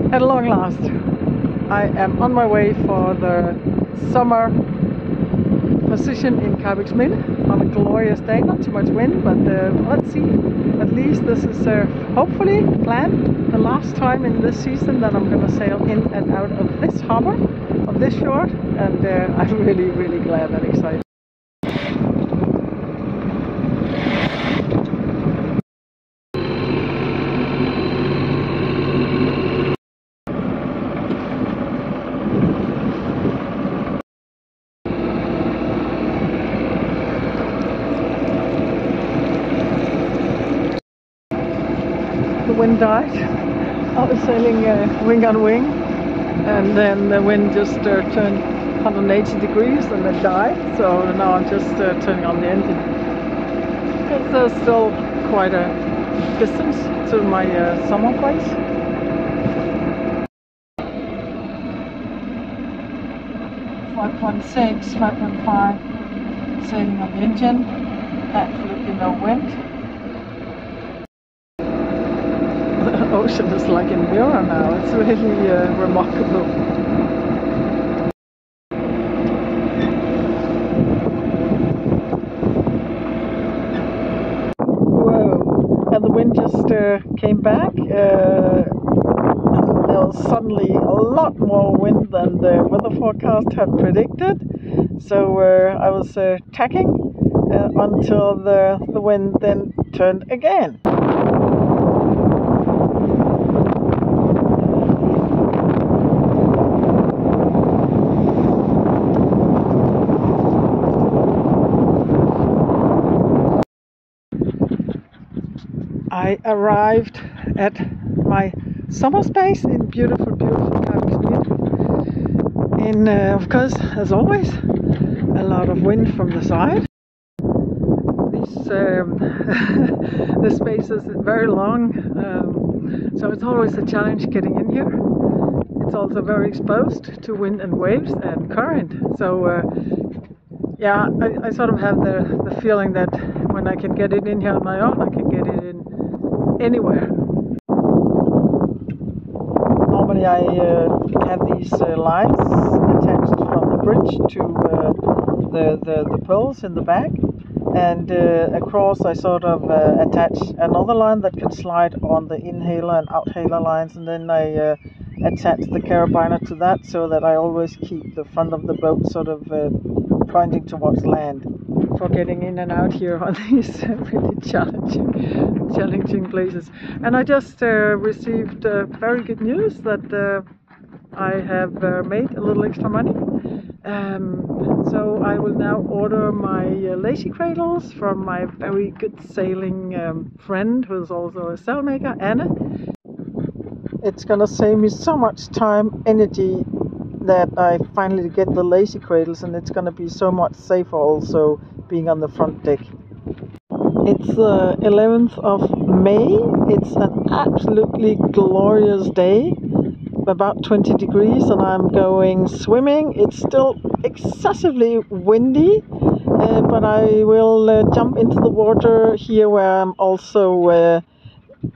At long last, I am on my way for the summer position in Karrebæksminde on a glorious day. Not too much wind, but let's see. At least this is hopefully planned the last time in this season that I'm going to sail in and out of this harbour, of this shore, and I'm really glad and excited. The wind died. I was sailing wing on wing, and then the wind just turned 180 degrees and then died. So now I'm just turning on the engine. It's still quite a distance to my summer place. .6, 5.5 sailing on the engine. Absolutely no wind. The ocean is like a mirror now. It's really remarkable. Whoa! And the wind just came back. There was suddenly a lot more wind than the weather forecast had predicted. So I was tacking until the wind then turned again. I arrived at my summer space in beautiful Karrebæksminde. And of course, as always, a lot of wind from the side. This space is very long, so it's always a challenge getting in here. It's also very exposed to wind and waves and current. So yeah, I sort of have the feeling that when I can get it in here on my own, I can get it in anywhere. Normally I have these lines attached from the bridge to the poles in the back, and across I sort of attach another line that can slide on the inhaler and outhailer lines, and then I attach the carabiner to that so that I always keep the front of the boat sort of pointing towards land for getting in and out here on these really challenging places. And I just received very good news that I have made a little extra money. So I will now order my lazy cradles from my very good sailing friend, who's also a sail maker, Anna. It's gonna save me so much time, energy, that I finally get the lazy cradles, and it's gonna be so much safer also being on the front deck. It's the 11th of May. It's an absolutely glorious day, about 20 degrees, and I'm going swimming. It's still excessively windy, but I will jump into the water here where I'm also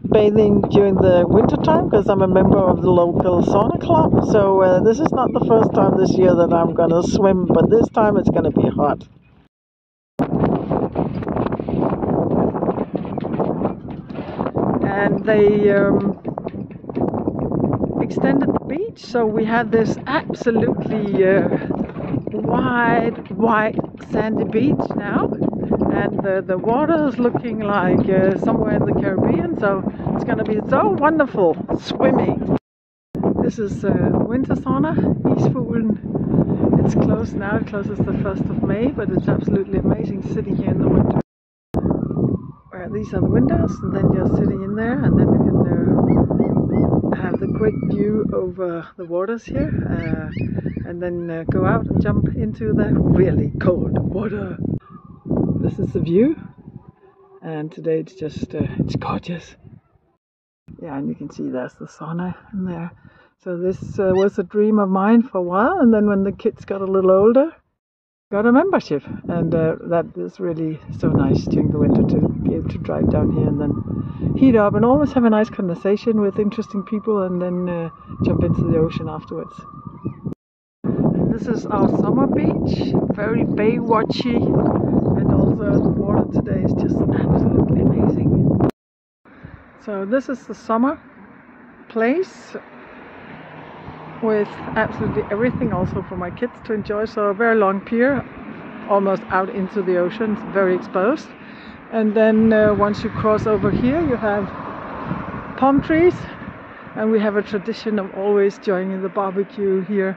bathing during the winter time, because I'm a member of the local sauna club. So this is not the first time this year that I'm gonna swim, but this time it's gonna be hot. And they extended the beach, so we had this absolutely wide sandy beach now, and the water is looking like somewhere in the Caribbean, so it's going to be so wonderful swimming. This is winter sauna, Isfuglen. It's closed now, it closes the 1st of May, but it's absolutely amazing sitting here in the winter. These are the windows, and then you're sitting in there, and then you can have the great view over the waters here, and then go out and jump into the really cold water. This is the view, and today it's just it's gorgeous. Yeah, and you can see there's the sauna in there. So this was a dream of mine for a while, and then when the kids got a little older, got a membership, and that is really so nice during the winter to be able to drive down here and then heat up and always have a nice conversation with interesting people and then jump into the ocean afterwards. And this is our summer beach, very bay-watchy, and also the water today is just absolutely amazing. So this is the summer place with absolutely everything also for my kids to enjoy. So a very long pier, almost out into the ocean, very exposed. And then once you cross over here, you have palm trees, and we have a tradition of always joining the barbecue here,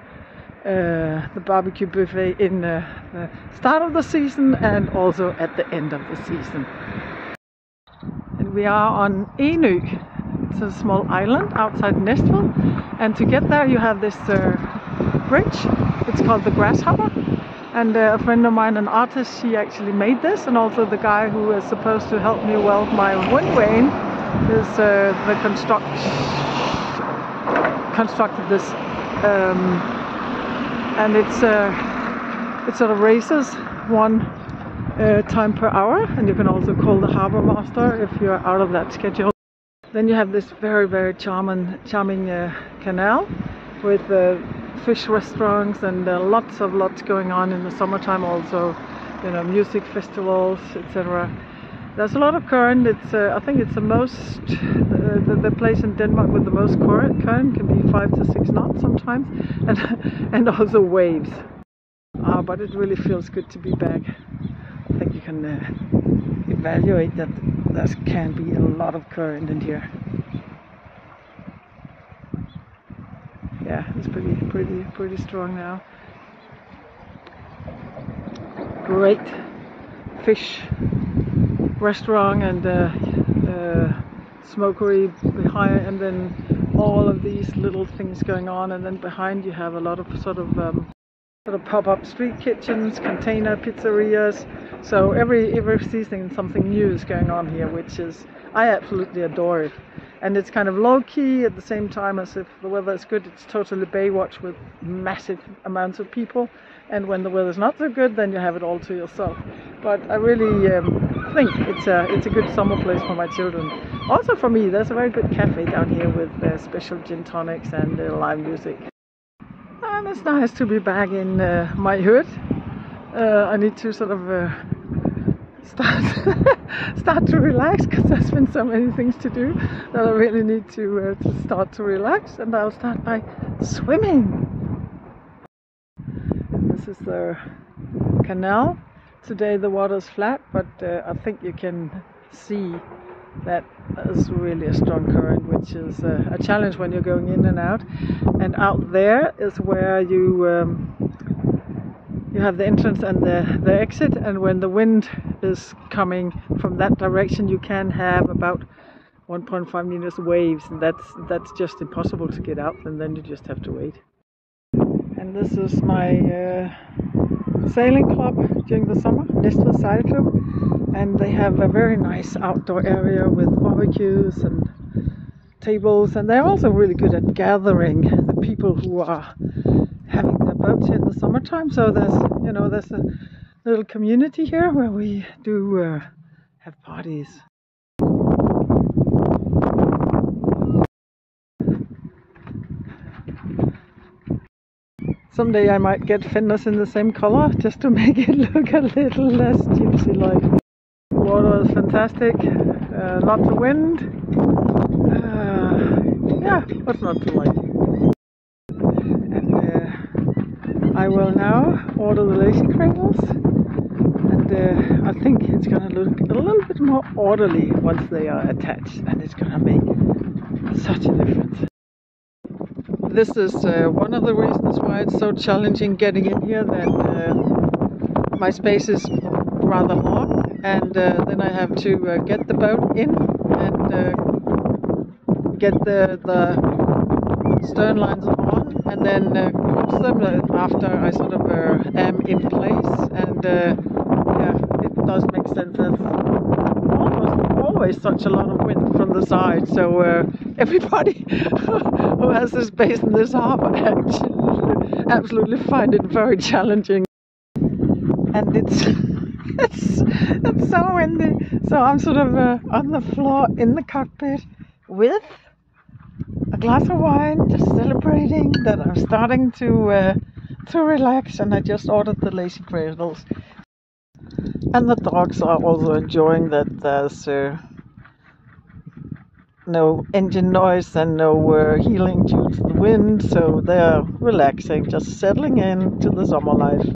the barbecue buffet in the start of the season and also at the end of the season. And we are on Enø. It's a small island outside Næstved, and to get there you have this bridge. It's called the Grasshopper, and a friend of mine, an artist, she actually made this, and also the guy who is supposed to help me weld my wind vane is the constructed this, and it sort of races one time per hour, and you can also call the harbour master if you're out of that schedule. Then you have this very, very charming canal with fish restaurants and lots going on in the summertime also, you know, music festivals, etc. There's a lot of current. It's I think it's the place in Denmark with the most current can be 5 to 6 knots sometimes, and also waves. But it really feels good to be back. I think you can evaluate that there can be a lot of current in here. Yeah, it's pretty strong now. Great fish restaurant and smokery behind, and then all of these little things going on, and then behind you have a lot of sort of pop-up street kitchens, container pizzerias. So every season something new is going on here, which is, I absolutely adore it. And it's kind of low-key at the same time as if the weather is good. It's totally Baywatch with massive amounts of people, and when the weather's not so good, then you have it all to yourself. But I really think it's a good summer place for my children. Also for me, there's a very good cafe down here with special gin tonics and live music. And it's nice to be back in my hood. I need to sort of start to relax, because there's been so many things to do that I really need to start to relax, and I'll start by swimming. And this is the canal. Today the water's flat, but I think you can see that is really a strong current, which is a challenge when you're going in and out. And out there is where you have the entrance and the exit, and when the wind is coming from that direction you can have about 1.5 meters waves, and that's just impossible to get out, and then you just have to wait. And this is my sailing club during the summer, Næstved Sejlklub, and they have a very nice outdoor area with barbecues and tables, and they're also really good at gathering the people who are having their boats here in the summertime. So there's a little community here where we do have parties. Someday I might get fenders in the same color just to make it look a little less gypsy-like. The water is fantastic, lots of wind. Yeah, what's not to like? And I will now order the lazy cradles, and I think it's gonna look a little bit more orderly once they are attached, and it's gonna make such a difference. This is one of the reasons why it's so challenging getting in here, that my space is rather long, and then I have to get the boat in and get the stern lines on, and then cross them after I sort of am in place, and yeah, it does make sense. There's almost always such a lot of wind from the side, so everybody who has this space in this harbour actually absolutely find it very challenging. and it's it's so windy. So I'm sort of on the floor in the cockpit with a glass of wine, just celebrating that I'm starting to relax, and I just ordered the lazy cradles. And the dogs are also enjoying that there's no engine noise and no healing due to the wind, so they're relaxing, just settling in to the summer life.